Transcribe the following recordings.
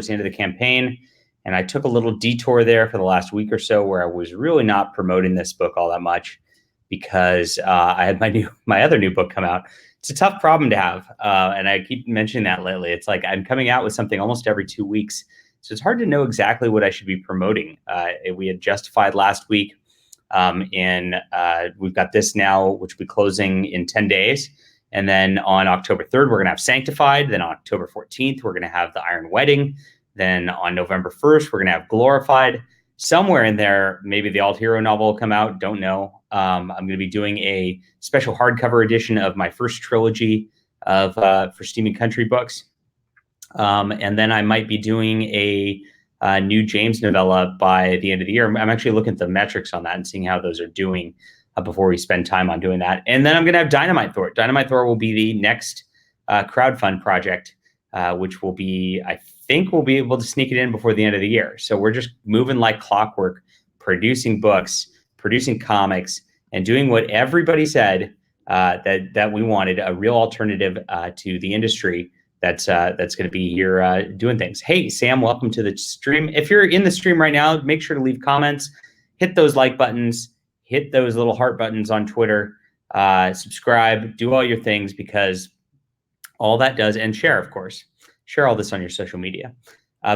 the end of the campaign, and I took a little detour there for the last week or so where I was really not promoting this book all that much because I had my other new book come out. It's a tough problem to have, and I keep mentioning that lately. It's like I'm coming out with something almost every 2 weeks, so it's hard to know exactly what I should be promoting. We had Justified last week, and we've got this now, which will be closing in 10 days. And then on October 3rd, we're going to have Sanctified. Then on October 14th, we're going to have The Iron Wedding. Then on November 1st, we're going to have Glorified. Somewhere in there, maybe the Alt Hero novel will come out. Don't know. I'm going to be doing a special hardcover edition of my first trilogy of for Steam and Country books. And then I might be doing a new James novella by the end of the year. I'm actually looking at the metrics on that and seeing how those are doing before we spend time on doing that. And then I'm going to have Dynamite Thor. Dynamite Thor will be the next crowdfund project, which will be, I think we'll be able to sneak it in before the end of the year. So we're just moving like clockwork, producing books, producing comics, and doing what everybody said that we wanted, a real alternative to the industry that's going to be here doing things. Hey, Sam, welcome to the stream. If you're in the stream right now, make sure to leave comments, hit those like buttons, hit those little heart buttons on Twitter, subscribe, do all your things, because all that does, and share, of course. Share all this on your social media.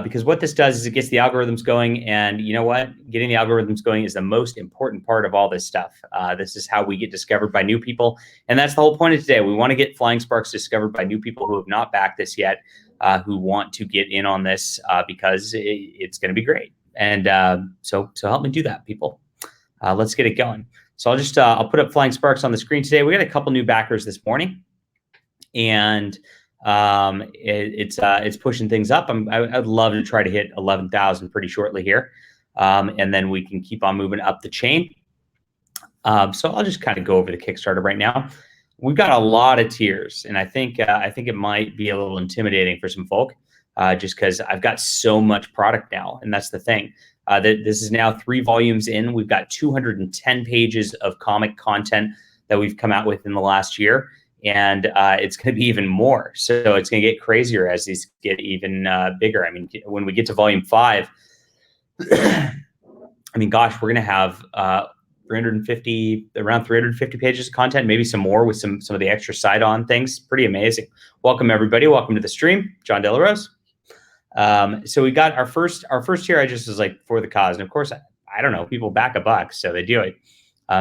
Because what this does is it gets the algorithms going, and you know what? Getting the algorithms going is the most important part of all this stuff. This is how we get discovered by new people, and that's the whole point of today. We want to get Flying Sparks discovered by new people who have not backed this yet, who want to get in on this because it's going to be great. And so help me do that, people. Let's get it going. So I'll put up Flying Sparks on the screen today. We got a couple new backers this morning, and it's pushing things up. I'd love to try to hit 11,000 pretty shortly here, and then we can keep on moving up the chain. So I'll just kind of go over the Kickstarter right now. We've got a lot of tiers, and I think it might be a little intimidating for some folk, just because I've got so much product now, and that's the thing. This is now 3 volumes in. We've got 210 pages of comic content that we've come out with in the last year, and it's going to be even more. So it's going to get crazier as these get even bigger. I mean, when we get to volume 5, I mean, gosh, we're going to have around 350 pages of content, maybe some more with some of the extra side-on things. Pretty amazing. Welcome, everybody. Welcome to the stream. John Delarose. So we got our first tier. I just was like, for the cause, and of course, I don't know, people back $1, so they do it.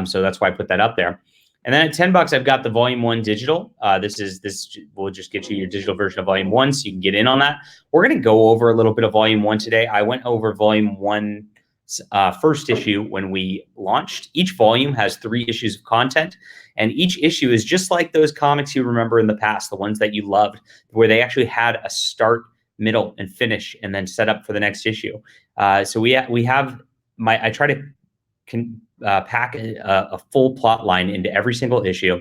So that's why I put that up there. And then at $10, I've got the Volume 1 digital. This will just get you your digital version of Volume 1, so you can get in on that. We're going to go over a little bit of Volume 1 today. I went over Volume 1's first issue when we launched. Each volume has 3 issues of content, and each issue is just like those comics you remember in the past, the ones that you loved, where they actually had a start, middle, and finish, and then set up for the next issue. So we have I try to pack a full plot line into every single issue.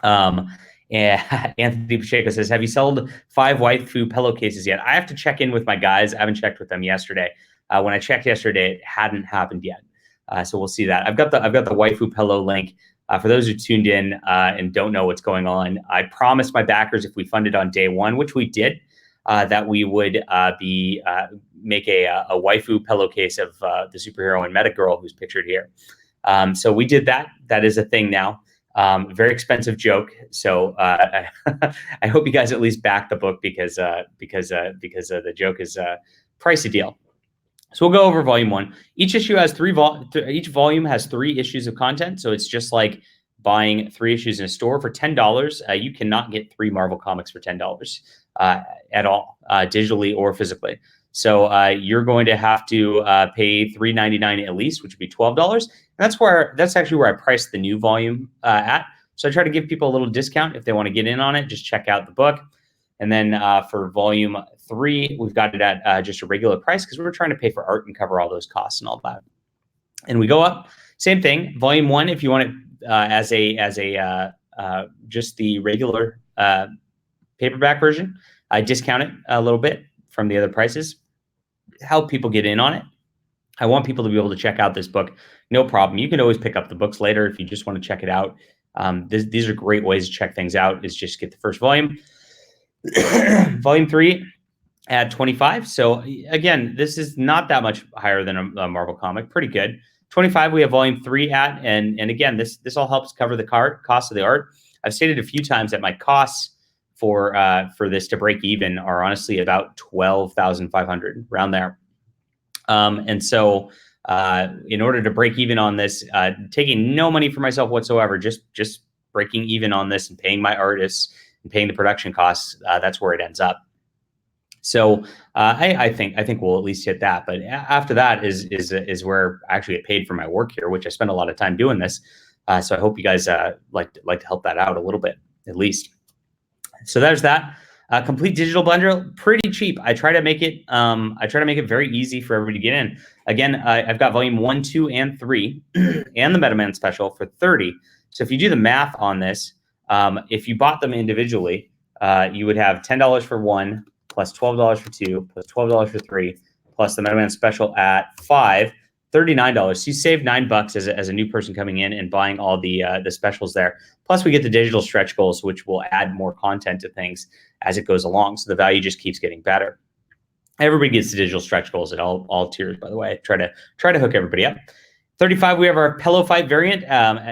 And Anthony Pacheco says, have you sold 5 waifu pillowcases yet? I have to check in with my guys. I haven't checked with them yesterday. When I checked yesterday, it hadn't happened yet. So we'll see that. I've got the waifu pillow link. For those who tuned in and don't know what's going on, I promised my backers if we funded on day 1, which we did, that we would make a waifu pillowcase of the superhero and meta girl who's pictured here. So we did that. That is a thing now. Very expensive joke. So I hope you guys at least back the book because the joke is a pricey deal. So we'll go over volume 1. Each issue has each volume has 3 issues of content. So it's just like buying 3 issues in a store for $10. You cannot get 3 Marvel comics for $10 at all, digitally or physically. So you're going to have to pay $3.99 at least, which would be $12. And that's actually where I priced the new volume at. So I try to give people a little discount if they want to get in on it. Just check out the book. And then for volume 3, we've got it at just a regular price because we're trying to pay for art and cover all those costs and all that. And we go up, same thing. Volume 1, if you want it as a just the regular paperback version, I discount it a little bit from the other prices. Help people get in on it. I want people to be able to check out this book. No problem. You can always pick up the books later if you just want to check it out. These are great ways to check things out. Is just get the first volume. Volume 3 Add 25. So again, this is not that much higher than a Marvel comic. Pretty good. 25, we have volume 3 at, and again, this all helps cover the cost of the art. I've stated a few times that my costs for this to break even are honestly about 12,500, around there. And so in order to break even on this, taking no money for myself whatsoever, just breaking even on this and paying my artists and paying the production costs, that's where it ends up. So I think we'll at least hit that. But after that is where I actually get paid for my work here, which I spend a lot of time doing this. So I hope you guys like to help that out a little bit, at least. So there's that. Complete digital bundle, pretty cheap. I try to make it very easy for everybody to get in. Again, I've got volume 1, 2, and 3, and the MetaMan special for 30. So if you do the math on this, if you bought them individually, you would have $10 for 1, plus $12 for 2, plus $12 for 3, plus the MetaMan special at 5, $39. So you save $9 as a new person coming in and buying all the specials there. Plus we get the digital stretch goals, which will add more content to things as it goes along. So the value just keeps getting better. Everybody gets the digital stretch goals at all tiers, by the way. Try to hook everybody up. 35, we have our Pillow Fight variant.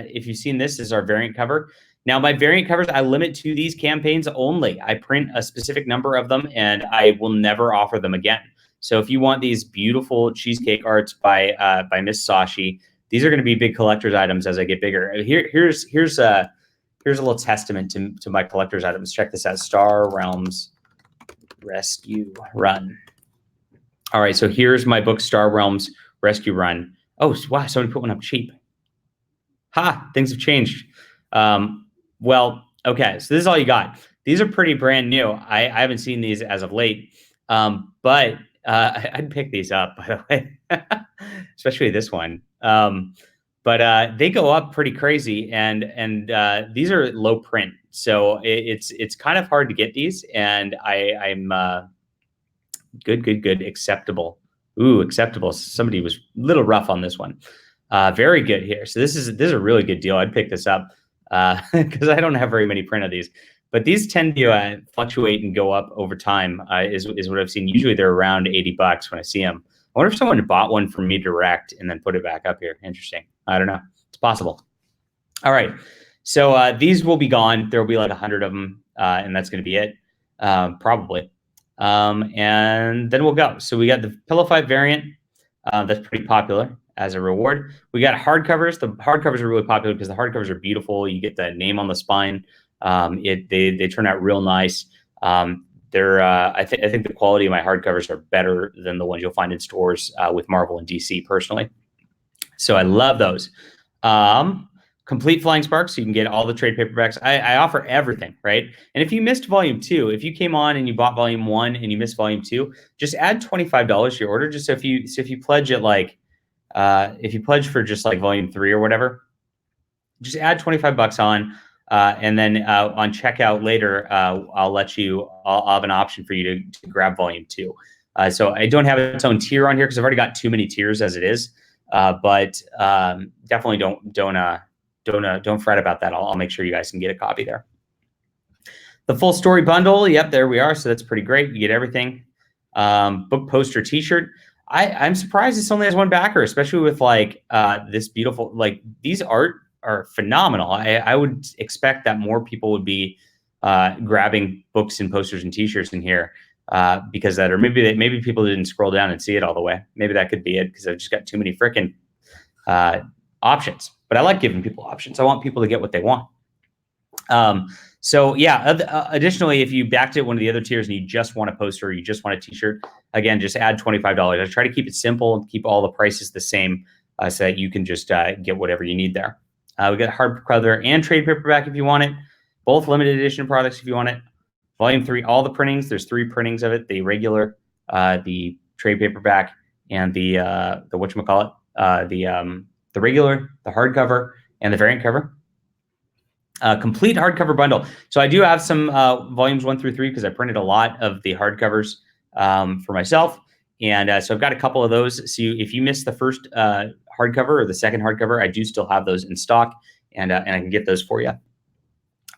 If you've seen this is our variant cover. Now, my variant covers, I limit to these campaigns only. I print a specific number of them, and I will never offer them again. So if you want these beautiful cheesecake arts by Miss Sashi, these are going to be big collector's items as I get bigger. Here's a little testament to my collector's items. Check this out: Star Realms Rescue Run. All right, so here's my book, Star Realms Rescue Run. Oh, wow, somebody put one up cheap. Ha, things have changed. Well, okay, so this is all you got. These are pretty brand new. I haven't seen these as of late, but I'd pick these up, by the way, especially this one. But they go up pretty crazy, and these are low print, so it's kind of hard to get these. And I'm good, acceptable. Ooh, acceptable. Somebody was a little rough on this one. Very good here. So this is a really good deal. I'd pick this up because I don't have very many print of these. But these tend to fluctuate and go up over time, is what I've seen. Usually they're around $80 when I see them. I wonder if someone bought one from me direct and then put it back up here. Interesting. I don't know. It's possible. All right. So these will be gone. There will be like 100 of them, and that's going to be it, probably. And then we'll go. So we got the Pillow Fight variant. That's pretty popular as a reward. We got hardcovers. The hardcovers are really popular because the hardcovers are beautiful. You get the name on the spine. They turn out real nice. I think the quality of my hardcovers are better than the ones you'll find in stores with Marvel and DC personally. So I love those. Complete Flying Sparks, so you can get all the trade paperbacks. I offer everything, right? And if you missed volume 2, if you came on and you bought volume 1 and you missed volume 2, just add $25 to your order. Just so if you pledge it like if you pledge for just like volume 3 or whatever, just add $25 on. And then on checkout later, I'll have an option for you to grab volume 2. So I don't have its own tier on here because I've already got too many tiers as it is. But definitely don't fret about that. I'll make sure you guys can get a copy there. The full story bundle. Yep, there we are. So that's pretty great. You get everything. Book, poster, T-shirt. I'm surprised this only has one backer, especially with like this beautiful, like these art are phenomenal. I would expect that more people would be grabbing books and posters and T-shirts in here because that, or maybe people didn't scroll down and see it all the way. Maybe that could be it because I've just got too many freaking options. But I like giving people options. I want people to get what they want. So yeah, additionally, if you backed it one of the other tiers and you just want a poster or you just want a T-shirt, again, just add $25. I try to keep it simple and keep all the prices the same so that you can just get whatever you need there. We got hardcover and trade paperback if you want it. Both limited edition products if you want it. Volume 3, all the printings. There's 3 printings of it: the regular, the trade paperback, and the whatchamacallit, the regular, the hardcover, and the variant cover. Complete hardcover bundle. So I do have some volumes 1 through 3 because I printed a lot of the hardcovers for myself. And so I've got a couple of those. So if you missed the first hardcover or the second hardcover, I do still have those in stock, and I can get those for you.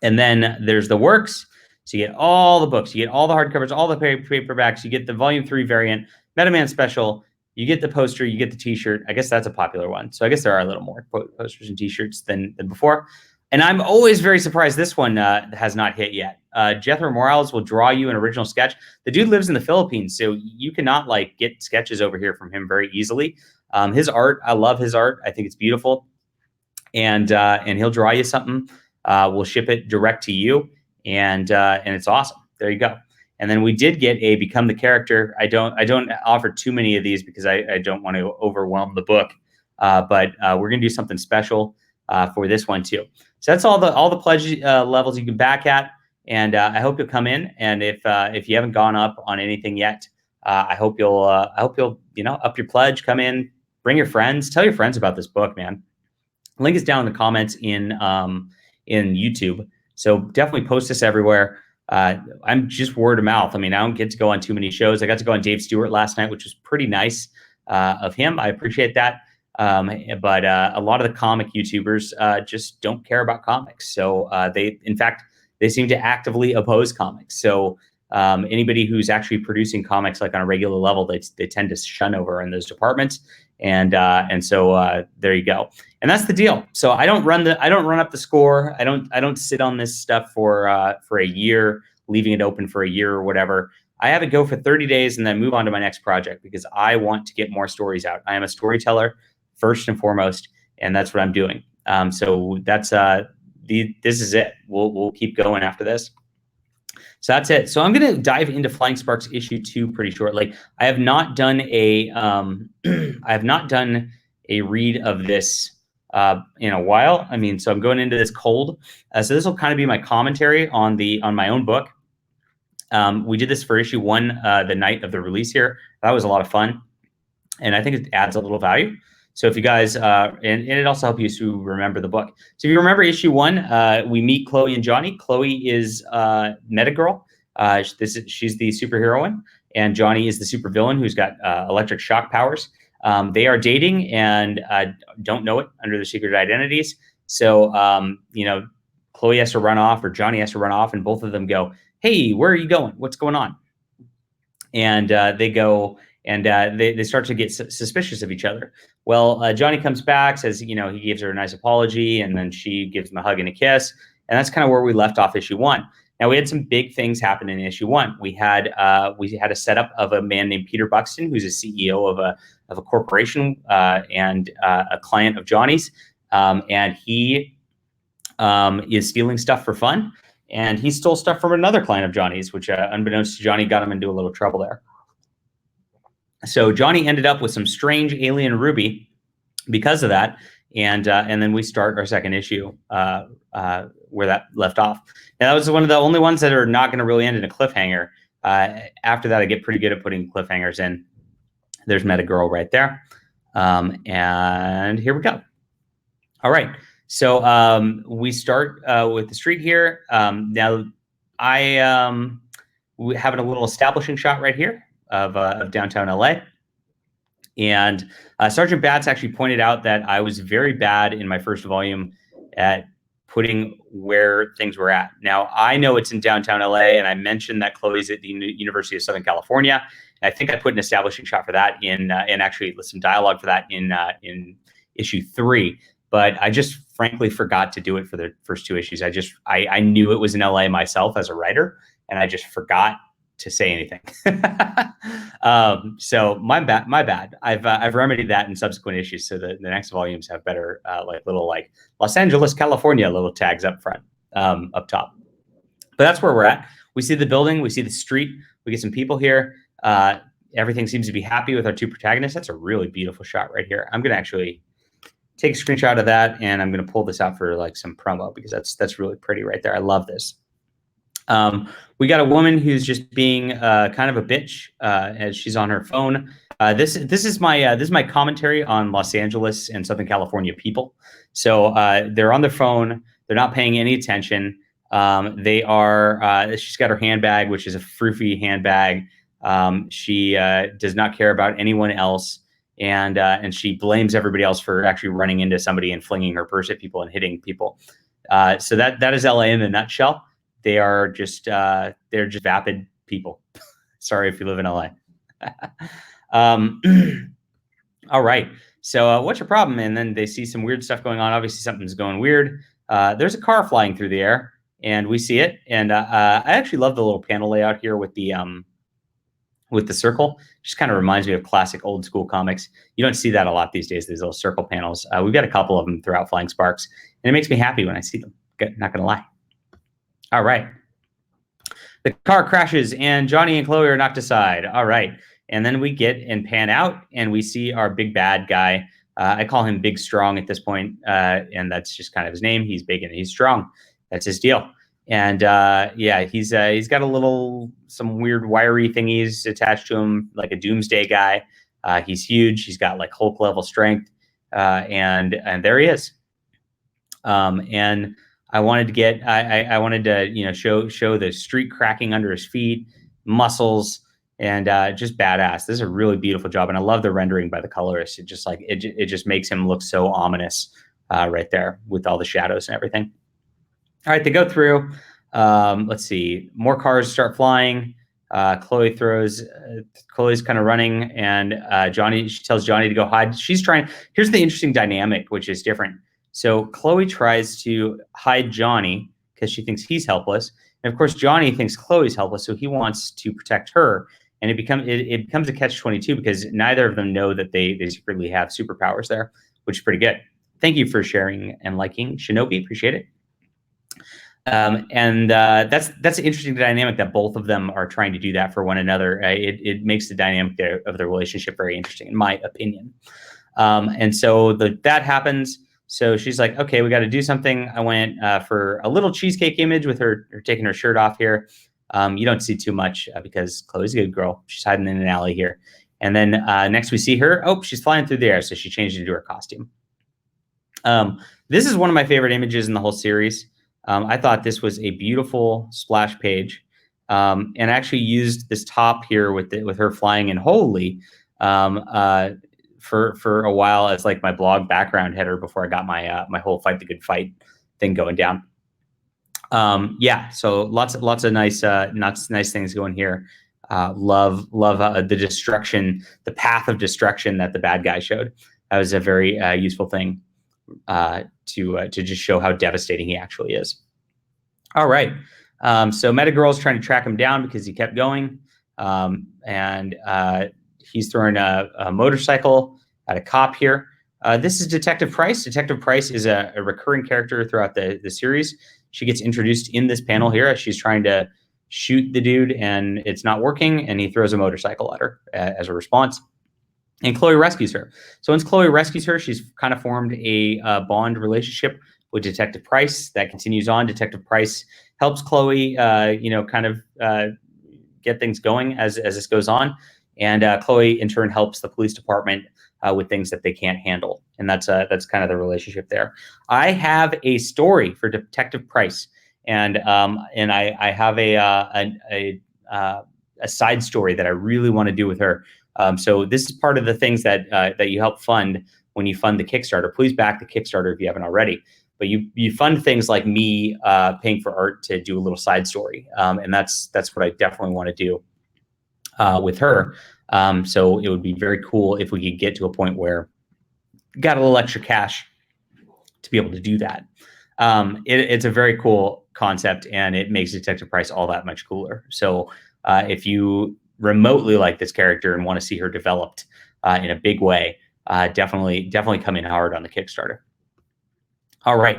And then there's the works. So you get all the books, you get all the hardcovers, all the paperbacks, you get the volume 3 variant, Metaman special, you get the poster, you get the t-shirt. I guess that's a popular one. So I guess there are a little more posters and t-shirts than before. And I'm always very surprised this one has not hit yet. Jethro Morales will draw you an original sketch. The dude lives in the Philippines, so you cannot like get sketches over here from him very easily. His art, I love his art. I think it's beautiful. And he'll draw you something. We'll ship it direct to you, and it's awesome. There you go. And then we did get a Become the Character. I don't offer too many of these because I don't want to overwhelm the book. But we're gonna do something special for this one too. So that's all the pledge levels you can back at, and I hope you'll come in. And if you haven't gone up on anything yet, I hope you'll up your pledge. Come in, bring your friends, tell your friends about this book, man. Link is down in the comments in YouTube. So definitely post this everywhere. I'm just word of mouth. I mean, I don't get to go on too many shows. I got to go on Dave Stewart last night, which was pretty nice of him. I appreciate that. But a lot of the comic YouTubers just don't care about comics. So in fact, they seem to actively oppose comics. So anybody who's actually producing comics like on a regular level, they tend to shun over in those departments. And so there you go. And that's the deal. So I don't run up the score. I don't sit on this stuff for a year, leaving it open for a year or whatever. I have it go for 30 days and then move on to my next project because I want to get more stories out. I am a storyteller first and foremost, and that's what I'm doing. So that's this is it. We'll keep going after this. So that's it. So I'm going to dive into Flying Sparks issue 2 pretty shortly. I have not done a read of this in a while. I mean, so I'm going into this cold. So this will kind of be my commentary on my own book. We did this for issue 1 the night of the release here. That was a lot of fun, and I think it adds a little value. So if you guys, and it also helps you to remember the book. So if you remember issue 1, we meet Chloe and Johnny. Chloe is Metagirl. She's the superheroine, and Johnny is the supervillain who's got electric shock powers. They are dating and don't know it under their secret identities. So, Chloe has to run off or Johnny has to run off, and both of them go, "Hey, where are you going? What's going on?" And they go and they start to get suspicious of each other. Well, Johnny comes back, says, he gives her a nice apology, and then she gives him a hug and a kiss. And that's kind of where we left off issue 1. Now, we had some big things happen in issue 1. We had a setup of a man named Peter Buxton, who's a CEO of a corporation and a client of Johnny's. And he is stealing stuff for fun. And he stole stuff from another client of Johnny's, which unbeknownst to Johnny, got him into a little trouble there. So Johnny ended up with some strange alien ruby because of that. And then we start our second issue where that left off. Now, that was one of the only ones that are not going to really end in a cliffhanger. After that, I get pretty good at putting cliffhangers in. There's Metagirl right there. And here we go. All right. So we start with the street here. Now, we're having a little establishing shot right here of downtown LA. And Sergeant Batts actually pointed out that I was very bad in my first volume at putting where things were at. Now, I know it's in downtown LA, and I mentioned that Chloe's at the University of Southern California. And I think I put an establishing shot for that in and actually some dialogue for that in issue 3. But I just frankly forgot to do it for the first 2 issues. I knew it was in LA myself as a writer, and I just forgot to say anything. So my bad. I've remedied that in subsequent issues, so the next volumes have better little Los Angeles, California little tags up front, up top. But that's where we're at. We see the building, we see the street, we get some people here. Everything seems to be happy with our 2 protagonists. That's a really beautiful shot right here. I'm gonna actually take a screenshot of that, and I'm gonna pull this out for some promo because that's really pretty right there. I love this. We got a woman who's just being kind of a bitch as she's on her phone. This is my commentary on Los Angeles and Southern California people. So they're on their phone. They're not paying any attention. She's got her handbag, which is a froofy handbag. She does not care about anyone else. And she blames everybody else for actually running into somebody and flinging her purse at people and hitting people. So that is LA in a nutshell. they are just they're just vapid people. Sorry if you live in LA. All right. So what's your problem? And then they see some weird stuff going on. Obviously, something's going weird. There's a car flying through the air, and we see it. And I actually love the little panel layout here with the circle. Just kind of reminds me of classic old school comics. You don't see that a lot these days, these little circle panels. We've got a couple of them throughout Flying Sparks, and it makes me happy when I see them. Not going to lie. All right. The car crashes, and Johnny and Chloe are knocked aside. All right. And then we get and pan out, and we see our big bad guy. I call him Big Strong at this point, and that's just kind of his name. He's big and he's strong. That's his deal. And yeah, he's got some weird wiry thingies attached to him, like a doomsday guy. He's huge. He's got like Hulk level strength, and there he is. And I wanted to get I wanted to show the street cracking under his feet, muscles. And just badass. This is a really beautiful job, and I love the rendering by the colorist. It just makes him look so ominous right there with all the shadows and everything. All right, they go through. Let's see, more cars start flying. Chloe's kind of running, and she tells Johnny to go hide. Here's the interesting dynamic, which is different. So Chloe tries to hide Johnny because she thinks he's helpless, and of course Johnny thinks Chloe's helpless, so he wants to protect her. And it becomes a catch-22 because neither of them know that they secretly have superpowers there, which is pretty good. Thank you for sharing and liking, Shinobi. Appreciate it. And that's an interesting dynamic that both of them are trying to do that for one another. It makes the dynamic of the relationship very interesting, in my opinion. And so that happens. So she's like, okay, we got to do something. I went for a little cheesecake image with her taking her shirt off here. You don't see too much because Chloe's a good girl. She's hiding in an alley here. And then next we see her. Oh, she's flying through the air. So she changed into her costume. This is one of my favorite images in the whole series. I thought this was a beautiful splash page, and actually used this top here with her flying in Holy for a while as like my blog background header before I got my whole Fight the Good Fight thing going down. Yeah, so lots of nice things going here. Love the destruction, the path of destruction that the bad guy showed. That was a very useful thing to just show how devastating he actually is. All right, so Metagirl's trying to track him down because he kept going, and he's throwing a motorcycle at a cop here. This is Detective Price. Detective Price is a recurring character throughout the series. She gets introduced in this panel here as she's trying to shoot the dude, and it's not working, and he throws a motorcycle at her as a response. And Chloe rescues her. So once Chloe rescues her, she's kind of formed a bond relationship with Detective Price that continues on. Detective Price helps Chloe, kind of get things going as this goes on. And Chloe, in turn, helps the police department with things that they can't handle. And that's kind of the relationship there. I have a story for Detective Price, and I have a side story that I really want to do with her. So this is part of the things that you help fund when you fund the Kickstarter. Please back the Kickstarter if you haven't already. But you fund things like me paying for art to do a little side story, and that's what I definitely want to do with her. So it would be very cool if we could get to a point where got a little extra cash to be able to do that. It's a very cool concept, and it makes Detective Price all that much cooler. So if you remotely like this character and want to see her developed in a big way, definitely come in hard on the Kickstarter. All right.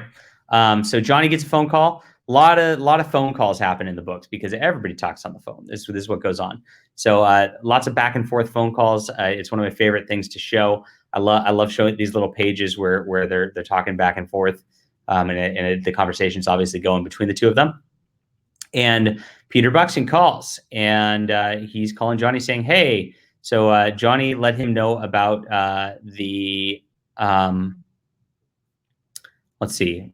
So Johnny gets a phone call. A lot of phone calls happen in the books because everybody talks on the phone. This is what goes on. So lots of back and forth phone calls. It's one of my favorite things to show. I love showing these little pages where they're talking back and forth, and the conversation's obviously going between the two of them. And Peter Buxton calls, and he's calling Johnny saying, "Hey." So Johnny let him know about the let's see.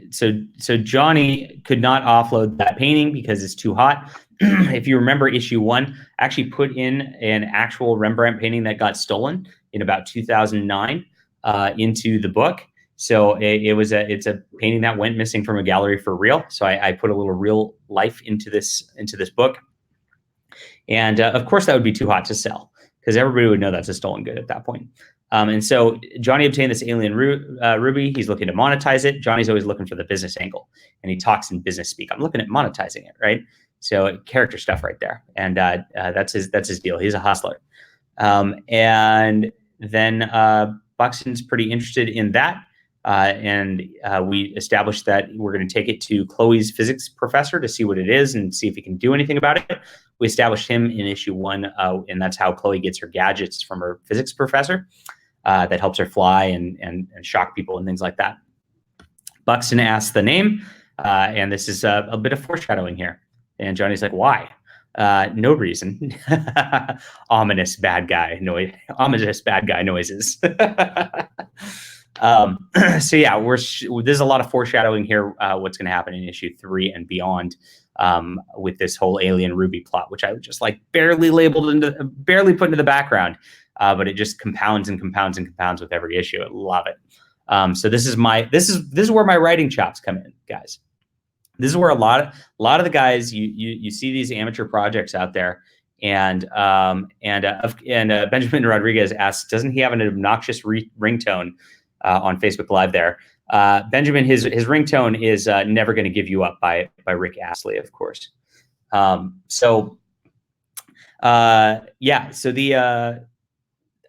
So Johnny could not offload that painting because it's too hot. If you remember issue 1, I actually put in an actual Rembrandt painting that got stolen in about 2009 into the book. So it's a painting that went missing from a gallery for real. So I put a little real life into this book. And of course, that would be too hot to sell because everybody would know that's a stolen good at that point. And so Johnny obtained this alien ruby. He's looking to monetize it. Johnny's always looking for the business angle, and he talks in business speak. I'm looking at monetizing it, right? So character stuff right there, and that's his deal. He's a hustler. And then Buxton's pretty interested in that. And we established that we're going to take it to Chloe's physics professor to see what it is and see if he can do anything about it. We established him in issue 1, and that's how Chloe gets her gadgets from her physics professor that helps her fly and shock people and things like that. Buxton asks the name, and this is a bit of foreshadowing here. And Johnny's like, why? No reason. Ominous bad guy noises. So yeah, there's a lot of foreshadowing here. What's going to happen in issue 3 and beyond with this whole alien ruby plot, which I would just like barely put into the background, but it just compounds and compounds and compounds with every issue. I love it. So this is where my writing chops come in, guys. This is where a lot of the guys you see these amateur projects out there, and Benjamin Rodriguez asks, doesn't he have an obnoxious ringtone on Facebook Live there? Benjamin, his ringtone is Never Gonna Give You Up by Rick Astley, of course. Yeah, so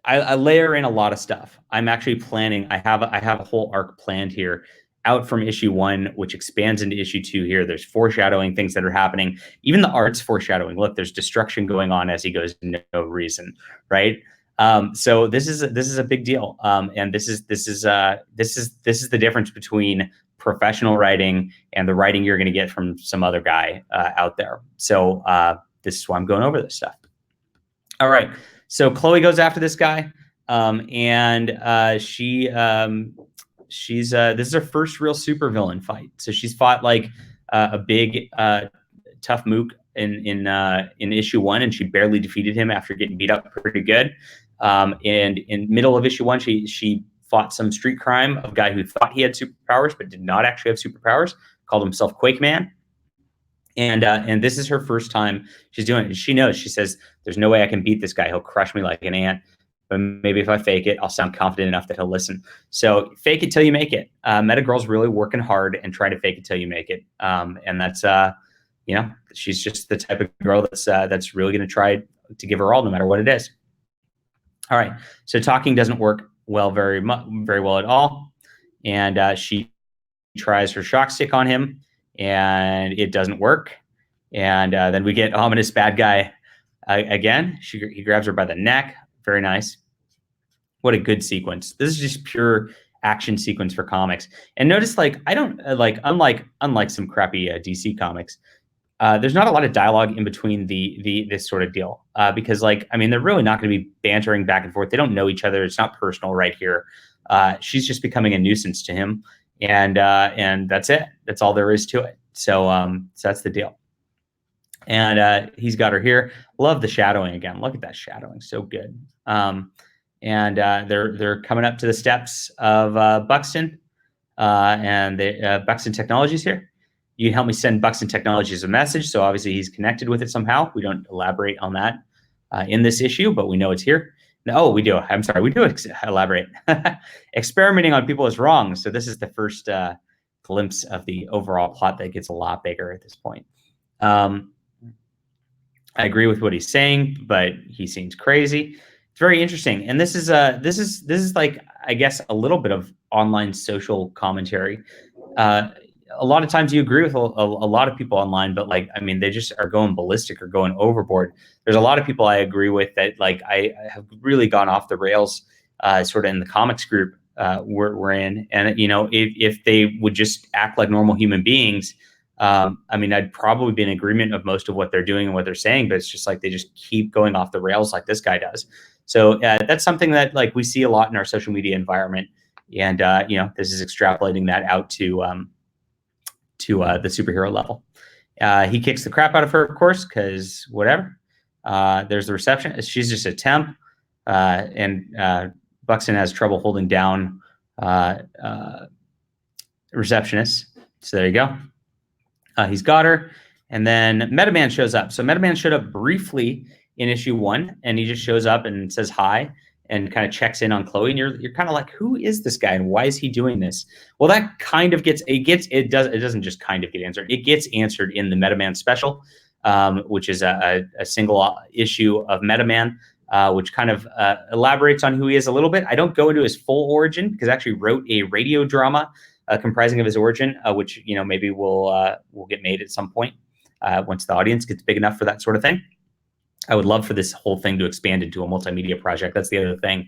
I layer in a lot of stuff. I'm actually planning, I have a whole arc planned here out from issue 1, which expands into issue 2 here. There's foreshadowing, things that are happening. Even the art's foreshadowing. Look, there's destruction going on as he goes, no reason, right? So this is a big deal, and this is the difference between professional writing and the writing you're going to get from some other guy out there. So this is why I'm going over this stuff. All right, so Chloe goes after this guy, and she's this is her first real supervillain fight. So she's fought like a big tough mook in issue 1, and she barely defeated him after getting beat up pretty good. And in middle of issue 1, she fought some street crime of a guy who thought he had superpowers but did not actually have superpowers, called himself Quake Man. And this is her first time she's doing it. She knows, she says, there's no way I can beat this guy. He'll crush me like an ant. But maybe if I fake it, I'll sound confident enough that he'll listen. So fake it till you make it. Metagirl's really working hard and trying to fake it till you make it. And that's, she's just the type of girl that's really going to try to give her all, no matter what it is. All right. So talking doesn't work very well at all. And she tries her shock stick on him, and it doesn't work. And then we get ominous bad guy again. He grabs her by the neck. Very nice. What a good sequence. This is just pure action sequence for comics. And notice, like, I don't unlike some crappy DC comics, there's not a lot of dialogue in between this sort of deal, because, like, I mean, they're really not going to be bantering back and forth. They don't know each other. It's not personal right here. She's just becoming a nuisance to him, and that's it. That's all there is to it. So that's the deal. And he's got her here. Love the shadowing again. Look at that shadowing, so good. And they're coming up to the steps of Buxton, and Buxton Technologies here. You can help me send Buxton Technologies a message. So obviously he's connected with it somehow. We don't elaborate on that in this issue, but we know it's here. No, we do. I'm sorry, we do elaborate. Experimenting on people is wrong. So this is the first glimpse of the overall plot that gets a lot bigger at this point. I agree with what he's saying, but he seems crazy. It's very interesting, and this is like, I guess, a little bit of online social commentary. A lot of times you agree with a lot of people online, but, like, I mean, they just are going ballistic or going overboard. There's a lot of people I agree with that, like, I have really gone off the rails, sort of in the comics group we're in, and if they would just act like normal human beings. I mean, I'd probably be in agreement of most of what they're doing and what they're saying, but it's just like they just keep going off the rails like this guy does. So that's something that, like, we see a lot in our social media environment, and this is extrapolating that out to the superhero level. He kicks the crap out of her, of course, because whatever. There's the reception. She's just a temp, and Buxton has trouble holding down receptionist. So there you go. He's got her. And then MetaMan shows up. So MetaMan showed up briefly in issue 1, and he just shows up and says hi and kind of checks in on Chloe. And you're kind of like, who is this guy and why is he doing this? Well, that kind of it doesn't just kind of get answered. It gets answered in the MetaMan special, which is a single issue of MetaMan, which kind of elaborates on who he is a little bit. I don't go into his full origin because I actually wrote a radio drama comprising of his origin, which maybe will get made at some point once the audience gets big enough for that sort of thing. I would love for this whole thing to expand into a multimedia project. That's the other thing,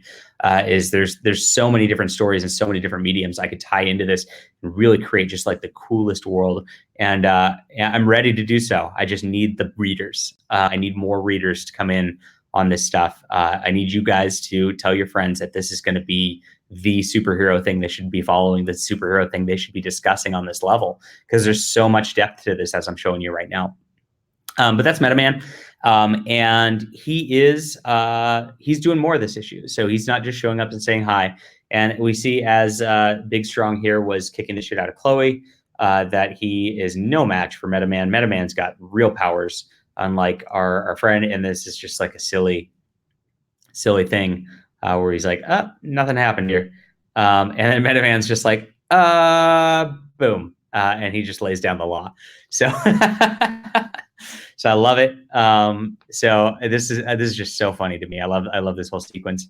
is there's so many different stories and so many different mediums I could tie into this and really create just like the coolest world. And I'm ready to do so. I just need the readers. I need more readers to come in on this stuff. I need you guys to tell your friends that this is going to be the superhero thing they should be following, the superhero thing they should be discussing on this level, because there's so much depth to this as I'm showing you right now. But that's MetaMan. And he's doing more of this issue. So he's not just showing up and saying hi. And we see as Big Strong here was kicking the shit out of Chloe, that he is no match for MetaMan. MetaMan's got real powers, unlike our friend. And this is just like a silly thing where he's like, nothing happened here. And then MetaMan's just like, boom. And he just lays down the law. So so I love it. So this is just so funny to me. I love this whole sequence.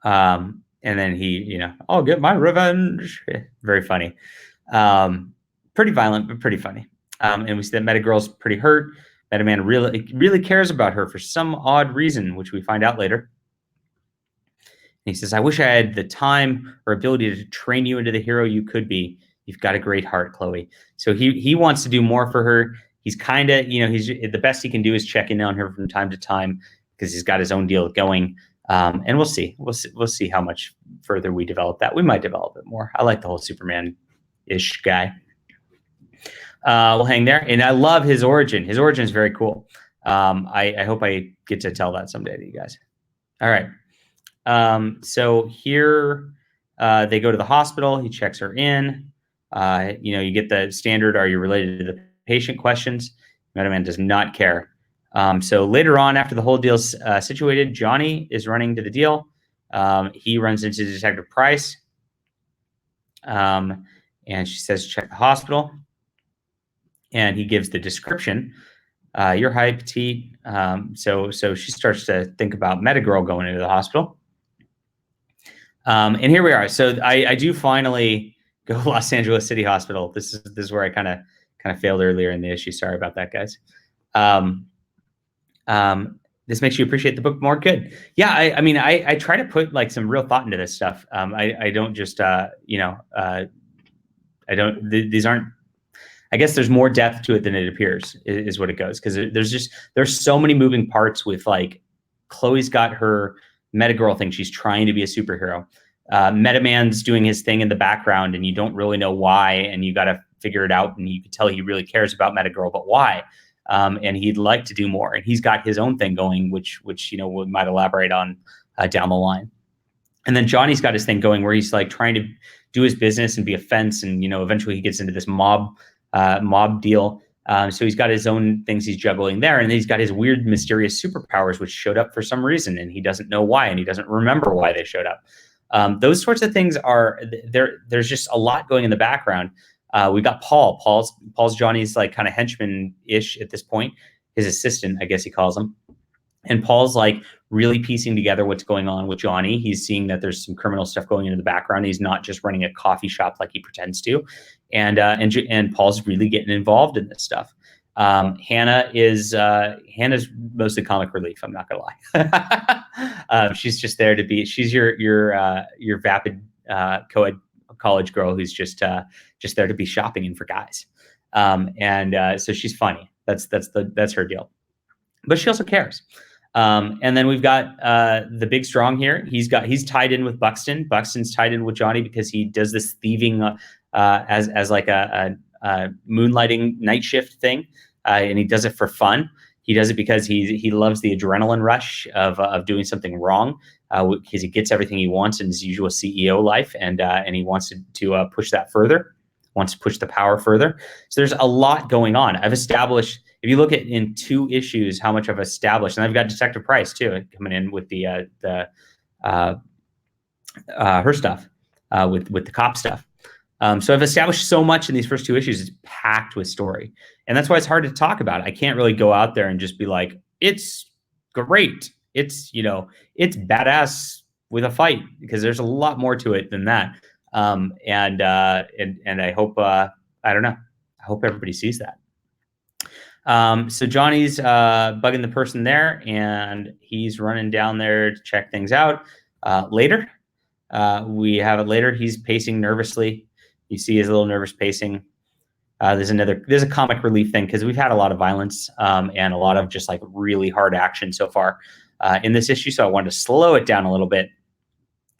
And then he, I'll get my revenge. Very funny. Pretty violent, but pretty funny. And we see that Metagirl's pretty hurt. MetaMan really cares about her for some odd reason, which we find out later. And he says, I wish I had the time or ability to train you into the hero you could be. You've got a great heart, Chloe. So he wants to do more for her. He's kind of, he's the best he can do is check in on her from time to time because he's got his own deal going. And we'll see how much further we develop that. We might develop it more. I like the whole Superman-ish guy. We'll hang there. And I love his origin. His origin is very cool. I hope I get to tell that someday to you guys. All right. So here they go to the hospital. He checks her in. You get the standard, are you related to the patient questions? MetaMan does not care. So later on, after the whole deal's situated, Johnny is running to the deal. He runs into Detective Price. And she says, check the hospital. And he gives the description. You're high, petite. So she starts to think about Metagirl going into the hospital. And here we are. So I do finally go Los Angeles City Hospital. This is where I kind of failed earlier in the issue. Sorry about that, guys. This makes you appreciate the book more. Good. Yeah. I try to put like some real thought into this stuff. I don't just, these aren't, I guess there's more depth to it than it appears is what it goes. Cause there's so many moving parts with like, Chloe's got her Metagirl thing. She's trying to be a superhero. MetaMan's doing his thing in the background and you don't really know why. And you got to figure it out. And you can tell he really cares about Metagirl, but why? And he'd like to do more. And he's got his own thing going, which we might elaborate on down the line. And then Johnny's got his thing going where he's like trying to do his business and be a fence. And, eventually he gets into this mob deal. So he's got his own things he's juggling there. And then he's got his weird, mysterious superpowers, which showed up for some reason. And he doesn't know why. And he doesn't remember why they showed up. Those sorts of things are there. There's just a lot going in the background. We got Paul. Paul's Johnny's like kind of henchman-ish at this point. His assistant, I guess he calls him. And Paul's like really piecing together what's going on with Johnny. He's seeing that there's some criminal stuff going into the background. He's not just running a coffee shop like he pretends to. And Paul's really getting involved in this stuff. Hannah's mostly comic relief. I'm not gonna lie. She's just there to be. She's your vapid co-ed college girl who's just there to be shopping in for guys. So she's funny. That's her deal. But she also cares. And then we've got the Big Strong here. He's tied in with Buxton. Buxton's tied in with Johnny because he does this thieving as like a moonlighting night shift thing. And he does it for fun. He does it because he loves the adrenaline rush of doing something wrong, because he gets everything he wants in his usual CEO life, and he wants to push that further, wants to push the power further. So there's a lot going on. I've established, if you look at in 2 issues, how much I've established, and I've got Detective Price too coming in with her stuff, with the cop stuff. So I've established so much in these first 2 issues. It's packed with story, and that's why it's hard to talk about. I can't really go out there and just be like, it's great, it's it's badass with a fight, because there's a lot more to it than that. And I hope I don't know. I hope everybody sees that. So Johnny's bugging the person there, and he's running down there to check things out. Later, we have it later. He's pacing nervously. You see his little nervous pacing. There's a comic relief thing, because we've had a lot of violence and a lot of just like really hard action so far in this issue. So I wanted to slow it down a little bit.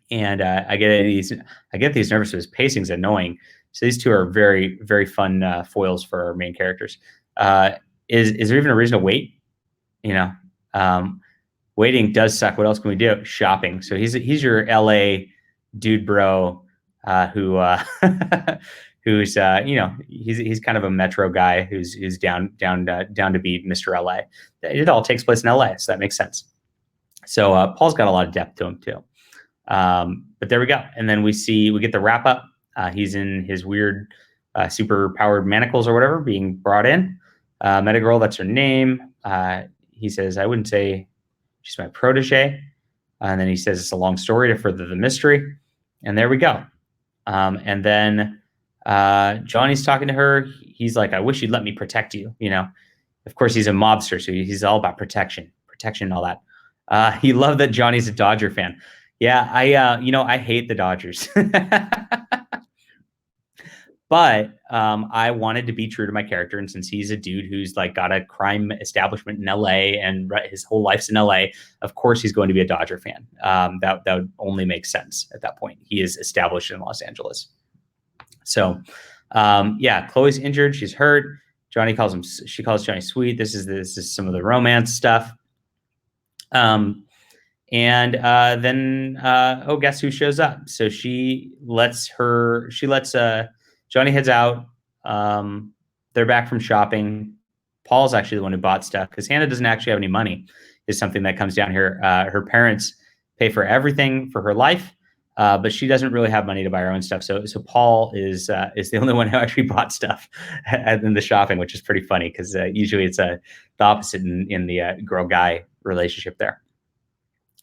And I get these nervous. His pacing's annoying. So these 2 are very, very fun foils for our main characters. Is there even a reason to wait? Waiting does suck. What else can we do? Shopping. So he's your LA dude bro, who who's he's kind of a metro guy who's down to be Mr. LA. It all takes place in LA, so that makes sense. So Paul's got a lot of depth to him too. But there we go. And then we get the wrap up. He's in his weird super powered manacles or whatever, being brought in. Metagirl, that's her name. He says, I wouldn't say she's my protege. And then he says it's a long story to further the mystery. And there we go. And then Johnny's talking to her. He's like, I wish you'd let me protect you. Of course, he's a mobster, so he's all about protection and all that. He loved that Johnny's a Dodger fan. Yeah, I hate the Dodgers. But I wanted to be true to my character, and since he's a dude who's like got a crime establishment in LA and his whole life's in LA, of course he's going to be a Dodger fan. That would only make sense at that point. He is established in Los Angeles. So yeah, Chloe's injured, she's hurt. She calls Johnny sweet. This is some of the romance stuff. And then guess who shows up? So she lets Johnny heads out. They're back from shopping. Paul's actually the one who bought stuff, because Hannah doesn't actually have any money, is something that comes down here. Her parents pay for everything for her life, but she doesn't really have money to buy her own stuff. So Paul is the only one who actually bought stuff in the shopping, which is pretty funny, because usually it's the opposite in the girl-guy relationship there.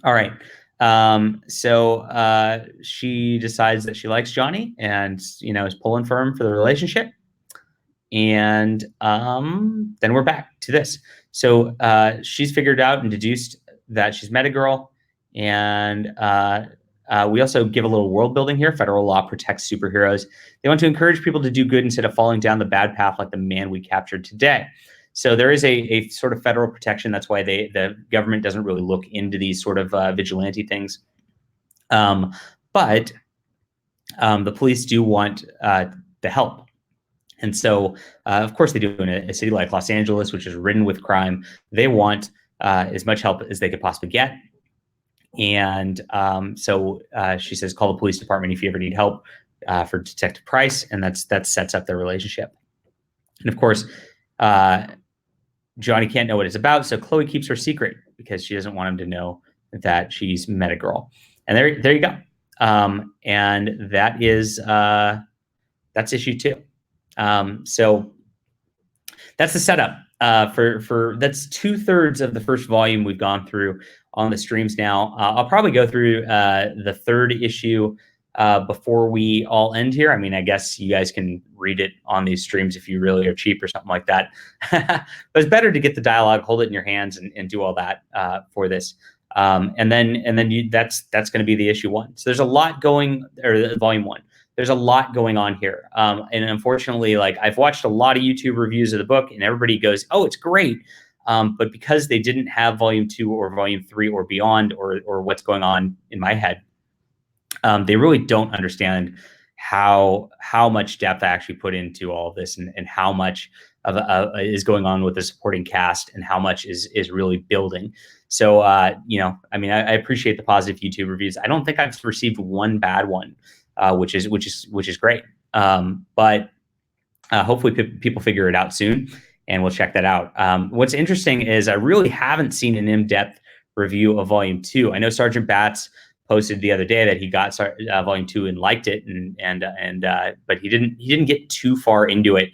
All right. So she decides that she likes Johnny and, is pulling for him for the relationship. And then we're back to this. So she's figured out and deduced that she's met a girl. And we also give a little world building here. Federal law protects superheroes. They want to encourage people to do good instead of falling down the bad path like the man we captured today. So there is a sort of federal protection. That's why the government doesn't really look into these sort of vigilante things. But the police do want the help. And so, of course, they do in a city like Los Angeles, which is ridden with crime. They want as much help as they could possibly get. And so she says, call the police department if you ever need help for Detective Price. And that sets up their relationship. And of course, Johnny can't know what it's about, so Chloe keeps her secret because she doesn't want him to know that she's met a girl. And there you go. And that is that's issue 2. So that's the setup for that's 2/3 of the first volume we've gone through on the streams now. I'll probably go through the 3rd issue before we all end here. I mean, I guess you guys can read it on these streams if you really are cheap or something like that. But it's better to get the dialogue, hold it in your hands, and do all that for this. And then that's going to be the issue 1. So there's a lot going, or volume 1. There's a lot going on here. And unfortunately, like, I've watched a lot of YouTube reviews of the book, and everybody goes, "Oh, it's great." But because they didn't have volume 2 or volume 3 or beyond, or what's going on in my head, they really don't understand how much depth I actually put into all of this, and how much is going on with the supporting cast and how much is really building. So you know, I mean, I appreciate the positive YouTube reviews. I don't think I've received one bad one, which is great. But hopefully people figure it out soon, and we'll check that out. What's interesting is I really haven't seen an in-depth review of Volume 2. I know Sergeant Bats posted the other day that he got Volume 2 and liked it, but he didn't get too far into it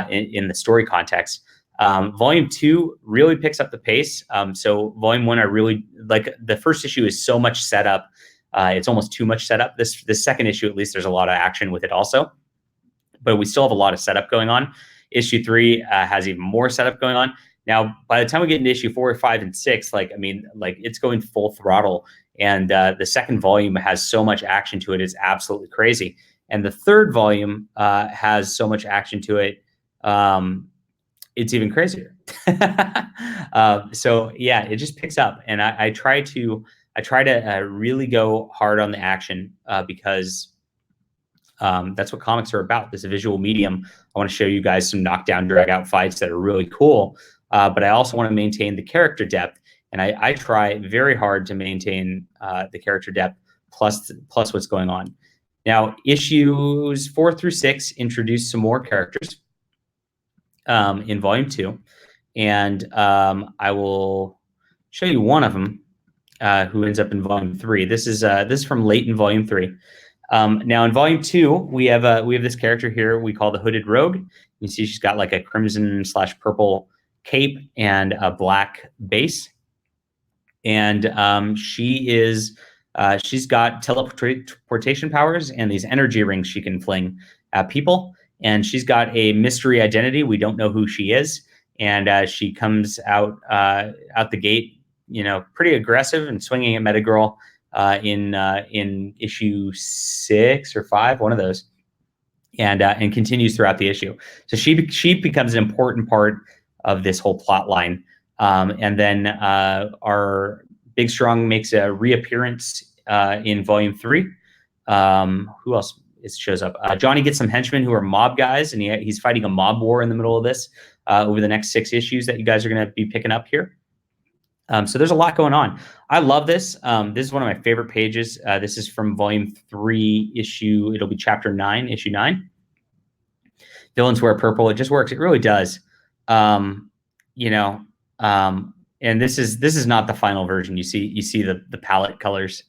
in the story context. Volume 2 really picks up the pace. So Volume 1, I really like. The first issue is so much setup. It's almost too much setup. This second issue, at least, there's a lot of action with it also, but we still have a lot of setup going on. Issue 3 has even more setup going on. Now, by the time we get into issue 4, 5, and 6, like, I mean, like, it's going full throttle. And the second volume has so much action to it. It's absolutely crazy. And the third volume has so much action to it. It's even crazier. So yeah, it just picks up. And I try to really go hard on the action because that's what comics are about. This is a visual medium. I want to show you guys some knockdown, drag out fights that are really cool. But I also want to maintain the character depth. And I try very hard to maintain the character depth plus what's going on. Now, issues 4 through 6 introduce some more characters in Volume 2. And I will show you one of them who ends up in Volume 3. This is from late in Volume 3. Now, in Volume 2, we have this character here we call the Hooded Rogue. You see she's got like a crimson/purple cape and a black base. And she's got teleportation powers and these energy rings she can fling at people. And she's got a mystery identity. We don't know who she is. And she comes out the gate, you know, pretty aggressive and swinging at Metagirl in issue 6 or 5, one of those, and continues throughout the issue. So she becomes an important part of this whole plot line. And then our Big Strong makes a reappearance in Volume 3. Who else shows up? Johnny gets some henchmen who are mob guys, and he's fighting a mob war in the middle of this over the next 6 issues that you guys are going to be picking up here. So there's a lot going on. I love this. This is one of my favorite pages. This is from Volume 3 issue. It'll be Chapter 9, issue 9. Villains wear purple. It just works. It really does. You know, and this is not the final version. You see the palette colors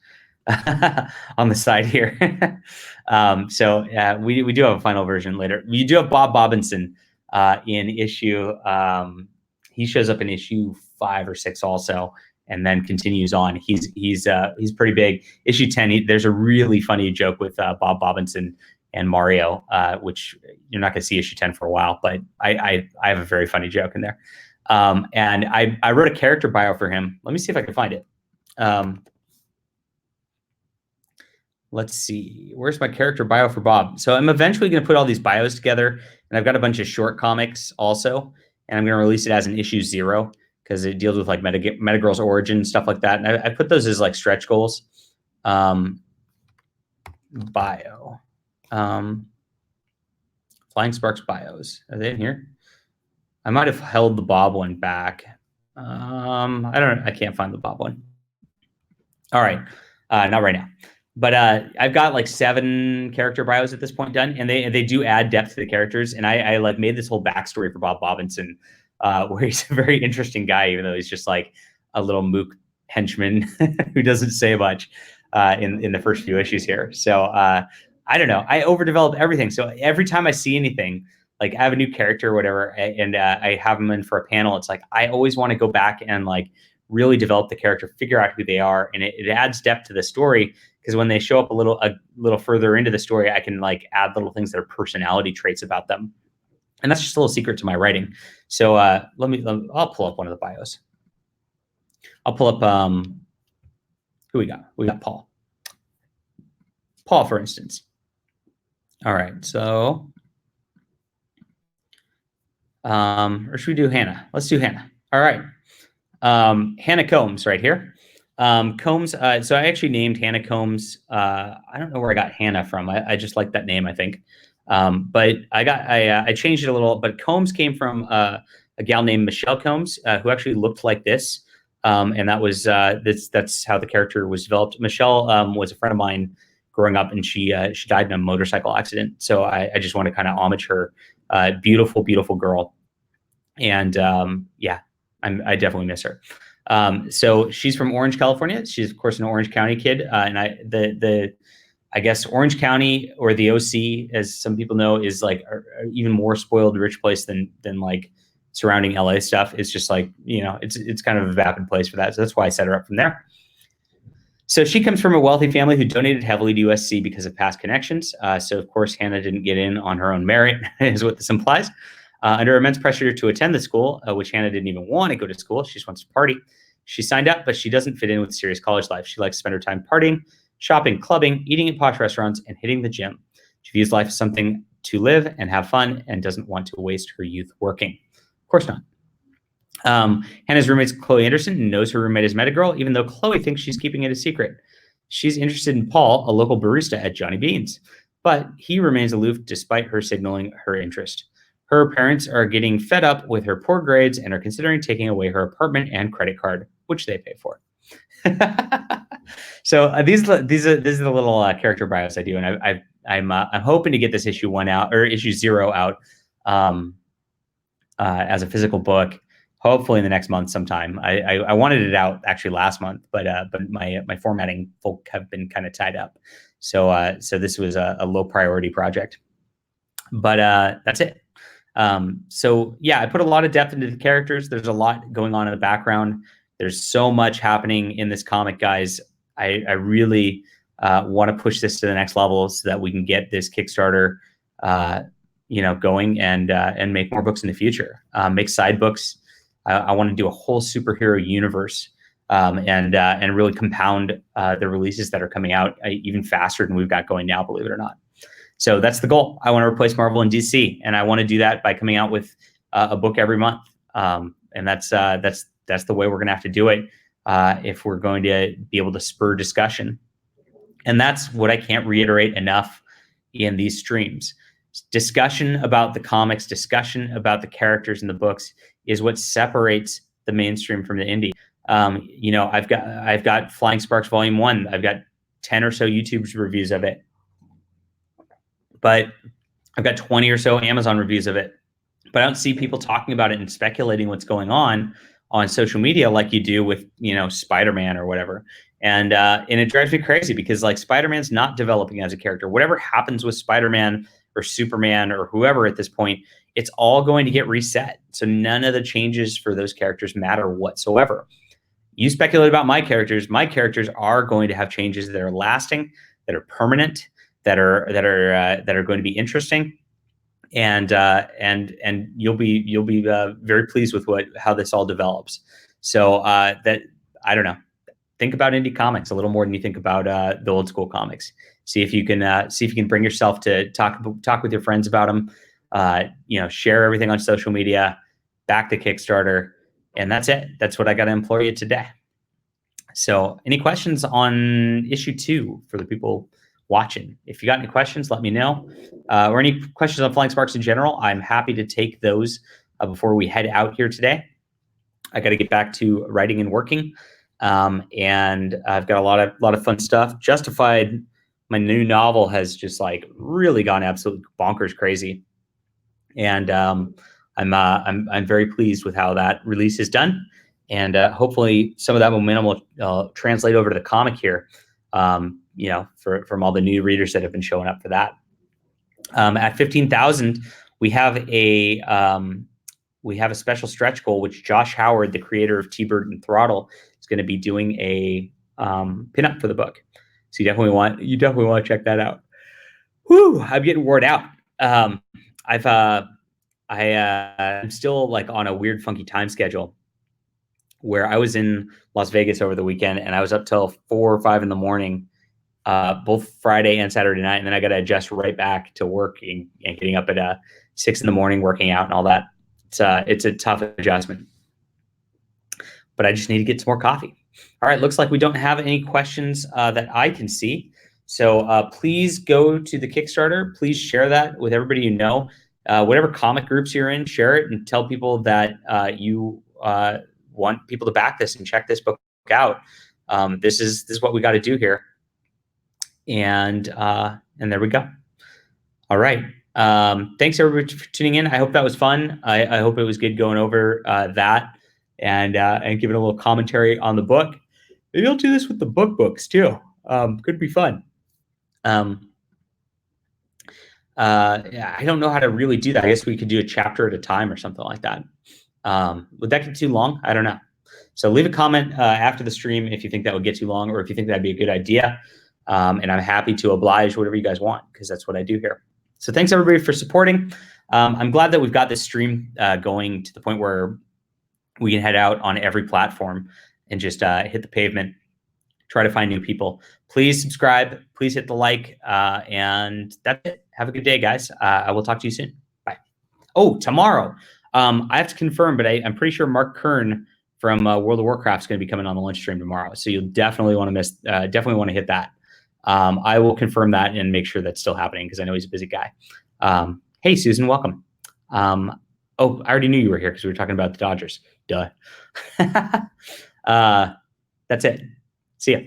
on the side here. So we do have a final version later. We do have Bob Robinson in issue. He shows up in issue 5 or 6 also, and then continues on. He's pretty big. Issue 10. There's a really funny joke with Bob Robinson and Mario, which you're not going to see issue 10 for a while, but I have a very funny joke in there. And I wrote a character bio for him. Let me see if I can find it. Let's see. Where's my character bio for Bob? So I'm eventually going to put all these bios together, and I've got a bunch of short comics also, and I'm going to release it as an issue 0 because it deals with like Metagirl's origin, stuff like that. And I put those as like stretch goals. Bio. Flying Sparks bios. Are they in here? I might have held the Bob one back. I can't find the Bob one. All right. Not right now. But I've got like 7 character bios at this point done, and they do add depth to the characters. And I like made this whole backstory for Bob Robinson, where he's a very interesting guy, even though he's just like a little mook henchman who doesn't say much in the first few issues here. So I don't know. I overdevelop everything. So every time I see anything, like I have a new character or whatever, and I have them in for a panel, it's like I always want to go back and like really develop the character, figure out who they are, and it adds depth to the story. Because when they show up a little further into the story, I can like add little things that are personality traits about them, and that's just a little secret to my writing. So I'll pull up one of the bios. I'll pull up who we got. We got Paul. Paul, for instance. All right, so or should we do Hannah? Let's do Hannah. All right, Hannah Combs right here. Combs. So I actually named Hannah Combs. I don't know where I got Hannah from. I just like that name, I think. But I changed it a little. But Combs came from a gal named Michelle Combs, who actually looked like this, and that was that's how the character was developed. Michelle was a friend of mine growing up, and she died in a motorcycle accident. So I just want to kind of homage her. Beautiful, beautiful girl, and yeah, I definitely miss her. So she's from Orange, California. She's of course an Orange County kid, and I guess Orange County, or the OC, as some people know, is like a even more spoiled, rich place than like surrounding LA stuff. It's just like, it's kind of a vapid place for that. So that's why I set her up from there. So she comes from a wealthy family who donated heavily to USC because of past connections. So of course, Hannah didn't get in on her own merit, is what this implies. Under immense pressure to attend the school, which Hannah didn't even want to go to school. She just wants to party. She signed up, but she doesn't fit in with serious college life. She likes to spend her time partying, shopping, clubbing, eating at posh restaurants, and hitting the gym. She views life as something to live and have fun, and doesn't want to waste her youth working. Of course not. Hannah's roommate is Chloe Anderson, and knows her roommate is Metagirl, even though Chloe thinks she's keeping it a secret. She's interested in Paul, a local barista at Johnny Beans, but he remains aloof despite her signaling her interest. Her parents are getting fed up with her poor grades and are considering taking away her apartment and credit card, which they pay for. So these are the little character bios I do, and I'm hoping to get this issue 1 out, or issue 0 out, as a physical book, hopefully in the next month sometime. I wanted it out actually last month, but my formatting folk have been kind of tied up, so this was a low priority project. But that's it. So yeah, I put a lot of depth into the characters. There's a lot going on in the background. There's so much happening in this comic, guys. I really want to push this to the next level so that we can get this Kickstarter, going and make more books in the future. Make side books. I want to do a whole superhero universe, and really compound the releases that are coming out even faster than we've got going now, believe it or not. So that's the goal. I want to replace Marvel and DC, and I want to do that by coming out with a book every month. And that's the way we're going to have to do it if we're going to be able to spur discussion. And that's what I can't reiterate enough in these streams. Discussion about the comics, discussion about the characters in the books is what separates the mainstream from the indie. I've got Flying Sparks Volume 1. I've got 10 or so YouTube reviews of it. But I've got 20 or so Amazon reviews of it. But I don't see people talking about it and speculating what's going on social media like you do with, Spider-Man or whatever. And it drives me crazy because like Spider-Man's not developing as a character. Whatever happens with Spider-Man or Superman or whoever at this point, it's all going to get reset. So none of the changes for those characters matter whatsoever. You speculate about my characters. My characters are going to have changes that are lasting, that are permanent, that are going to be interesting, and you'll be very pleased with how this all develops. So that I don't know. Think about indie comics a little more than you think about the old school comics. See if you can bring yourself to talk with your friends about them. Share everything on social media, back the Kickstarter, and that's it. That's what I got to implore you today. So, any questions on issue 2 for the people watching? If you got any questions, let me know. Or any questions on Flying Sparks in general, I'm happy to take those before we head out here today. I got to get back to writing and working, and I've got a lot of fun stuff. Justified, my new novel, has just like really gone absolutely bonkers crazy, and I'm very pleased with how that release is done, and hopefully some of that momentum will translate over to the comic here. From all the new readers that have been showing up for that. At 15,000, we have a special stretch goal, which Josh Howard, the creator of T-Bird and Throttle, is going to be doing a pinup for the book. So you definitely want to check that out. Whew, I'm getting wore out. I'm still like on a weird, funky time schedule where I was in Las Vegas over the weekend, and I was up till 4 or 5 in the morning, both Friday and Saturday night. And then I got to adjust right back to work and getting up at 6 in the morning, working out and all that. It's a tough adjustment, but I just need to get some more coffee. All right. Looks like we don't have any questions that I can see. So please go to the Kickstarter. Please share that with everybody you know. Whatever comic groups you're in, share it and tell people that you want people to back this and check this book out. This is what we got to do here. And there we go. All right. Thanks everybody for tuning in. I hope that was fun. I hope it was good going over that and giving a little commentary on the book. Maybe I'll do this with the books too. Could be fun. I don't know how to really do that. I guess we could do a chapter at a time or something like that. Would that get too long? I don't know. So leave a comment after the stream if you think that would get too long or if you think that'd be a good idea. And I'm happy to oblige whatever you guys want because that's what I do here. So thanks everybody for supporting. I'm glad that we've got this stream going to the point where we can head out on every platform and just hit the pavement, try to find new people. Please subscribe, please hit the like, and that's it. Have a good day, guys. I will talk to you soon. Bye. Oh, tomorrow. I have to confirm, but I'm pretty sure Mark Kern from World of Warcraft is going to be coming on the lunch stream tomorrow. So you'll definitely want to hit that. I will confirm that and make sure that's still happening because I know he's a busy guy. Hey, Susan, welcome. Oh, I already knew you were here because we were talking about the Dodgers. Duh. That's it. See ya.